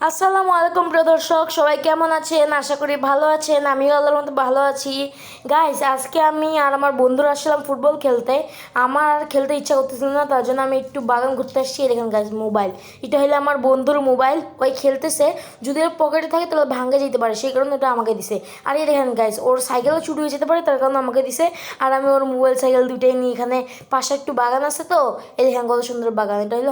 আসসালামু আলাইকুম প্রিয় দর্শক, সবাই কেমন আছেন? আশা করি ভালো আছেন। আমিও আল্লাহর মতো ভালো আছি। গাইস, আজকে আমি আর আমার বন্ধুরা আসলাম ফুটবল খেলতে। আমার আর খেলতে ইচ্ছা করতেছিল না, তার জন্য আমি একটু বাগান ঘুরতে আসছি। দেখেন গাইস, মোবাইল, এটা হলো আমার বন্ধুর মোবাইল। ওই খেলতেছে, যদি ওর পকেটে থাকে তাহলে ভাঙে যেতে পারে, সেই কারণে ওটা আমাকে দিছে। আর এই দেখেন গাইস, ওর সাইকেলও চুরি হয়ে যেতে পারে, তার কারণে আমাকে দিছে। আর আমি ওর মোবাইল সাইকেল দুটোই নিয়ে, এখানে পাশে একটু বাগান আছে, তো এই দেখেন কত সুন্দর বাগান। এটা হলো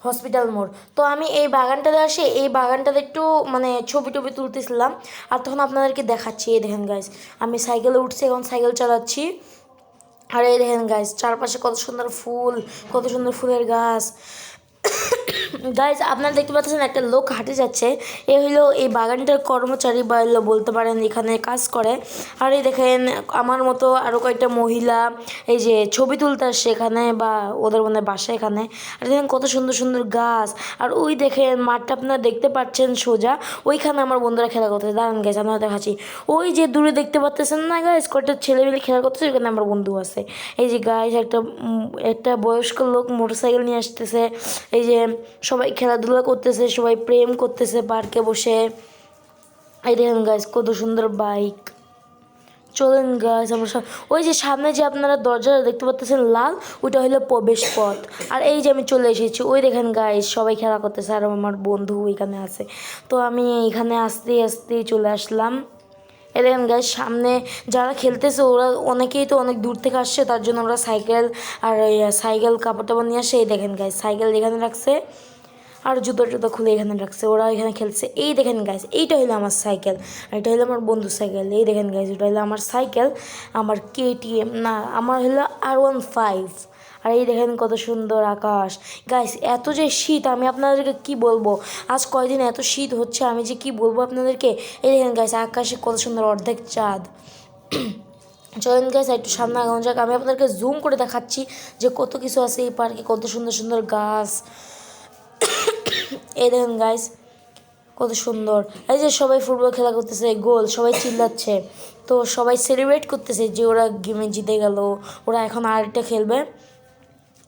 হসপিটাল মোড়। তো আমি এই বাগানটাতে আসি, এই বাগানটাতে একটু মানে ছবি টবি তুলতেছিলাম, আর তখন আপনাদেরকে দেখাচ্ছি। এই দেখেন গাইস, আমি সাইকেলে উঠছি, এখন সাইকেল চালাচ্ছি। আর এই দেখেন গাইস, চারপাশে কত সুন্দর ফুল, কত সুন্দর ফুলের গাছ। গাইজ, আপনারা দেখতে পাচ্ছেন একটা লোক হাঁটে যাচ্ছে। এ হলো এই বাগানটার কর্মচারী, বা হলো বলতে পারেন এখানে কাজ করে। আর এই দেখেন আমার মতো আরও কয়েকটা মহিলা এই যে ছবি তুলতে আসছে এখানে, বা ওদের মনে বাসা এখানে। আর দেখেন কত সুন্দর সুন্দর গাছ। আর ওই দেখেন মাঠটা আপনারা দেখতে পাচ্ছেন সোজা, ওইখানে আমার বন্ধুরা খেলা করতেছে। দাঁড়ান গাইজ, আপনারা দেখাচ্ছি। ওই যে দূরে দেখতে পাচ্ছেন না গাইজ, কয়েকটা ছেলে মিলে খেলা করতেছে, ওইখানে আমার বন্ধু আছে। এই যে গাইজ, একটা বয়স্ক লোক মোটরসাইকেল নিয়ে আসতেছে। এই যে সবাই খেলাধুলা করতেছে, সবাই প্রেম করতেছে পার্কে বসে। এই দেখেন গাইজ, কত সুন্দর বাইক। চলেন গাইজ, আমরা ওই যে সামনে যে আপনারা দরজা দেখতে পাচ্ছেন লাল, ওইটা হলো প্রবেশ পথ। আর এই যে আমি চলে এসেছি, ওই দেখেন গাইজ, সবাই খেলা করতেছে, আর আমার বন্ধু এখানে আছে। তো আমি এখানে আস্তে আস্তে চলে আসলাম। এই দেখেন গাইজ, সামনে যারা খেলতেছে ওরা অনেকেই তো অনেক দূর থেকে আসছে, তার জন্য ওরা সাইকেল আর সাইকেল কাপড় টাপড় নিয়ে আসে। এই দেখেন গাইজ, সাইকেল এখানে রাখছে, আর জুতো টুতো খুলে এখানে রাখছে, ওরা এখানে খেলছে। এই দেখেন গাইজ, এইটা হলো আমার সাইকেল, আর এটা হলো আমার বন্ধুর সাইকেল। এই দেখেন গাইজ, এটা হলো আমার সাইকেল, আমার কেটিএম না, আমার হলো R15। আর এই দেখেন কত সুন্দর আকাশ। গাইস, এত যে শীত, আমি আপনাদেরকে কি বলবো। আজ কয়দিন এত শীত হচ্ছে, আমি যে কি বলবো আপনাদেরকে। এই দেখেন গাইস, আকাশে কত সুন্দর অর্ধেক চাঁদ। চলেন গাইস, একটু সামনে আগানো যাক। আমি আপনাদেরকে জুম করে দেখাচ্ছি যে কত কিছু আছে এই পার্কে, কত সুন্দর সুন্দর গাছ। এই দেখেন গাইস, কত সুন্দর। এই যে সবাই ফুটবল খেলা করতেছে, গোল, সবাই চিল্লাচ্ছে। তো সবাই সেলিব্রেট করতেছে যে ওরা গেমে জিতে গেল, ওরা এখন আরেকটা খেলবে।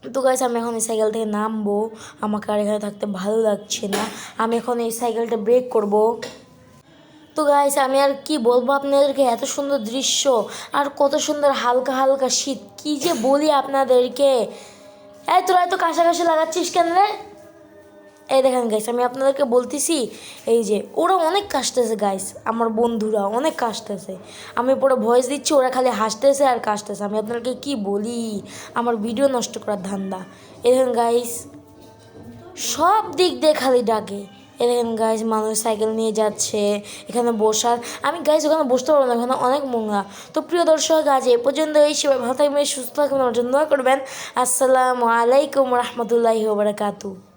তো গাইস, আমি এখন এই সাইকেল থেকে নামবো, আমাকে আর এখানে থাকতে ভালো লাগছে না। আমি এখন এই সাইকেলটা ব্রেক করব। তো গাইস, আমি আর কি বলবো আপনাদেরকে, এত সুন্দর দৃশ্য, আর কত সুন্দর হালকা হালকা শীত, কি যে বলি আপনাদেরকে। এই তোরা এত কাছাকাছি লাগাচ্ছিস কেন রে? এই দেখেন গাইস, আমি আপনাদেরকে বলতেছি, এই যে ওরা অনেক কাশতেছে গাইস, আমার বন্ধুরা অনেক কাশতেছে। আমি পুরো ভয়েস দিচ্ছি, ওরা খালি হাসতেছে আর কাশতেছে। আমি আপনাদেরকে কি বলি, আমার ভিডিও নষ্ট করার ধান্দা। এই দেখেন গাইস, সব দিক দিয়ে খালি ডাকে। এই দেখেন গাইস, মানুষ সাইকেল নিয়ে যাচ্ছে, এখানে বসার। আমি গাইস ওখানে বসতে পারবো না, এখানে অনেক নোংরা। তো প্রিয় দর্শক, আজ এ পর্যন্ত। এই সবাই ভালো থাকবেন, সুস্থ থাকবেন, আমার জন্য দোয়া করবেন। আসসালামু আলাইকুম রহমতুল্লাহি ওয়া বারাকাতুহু।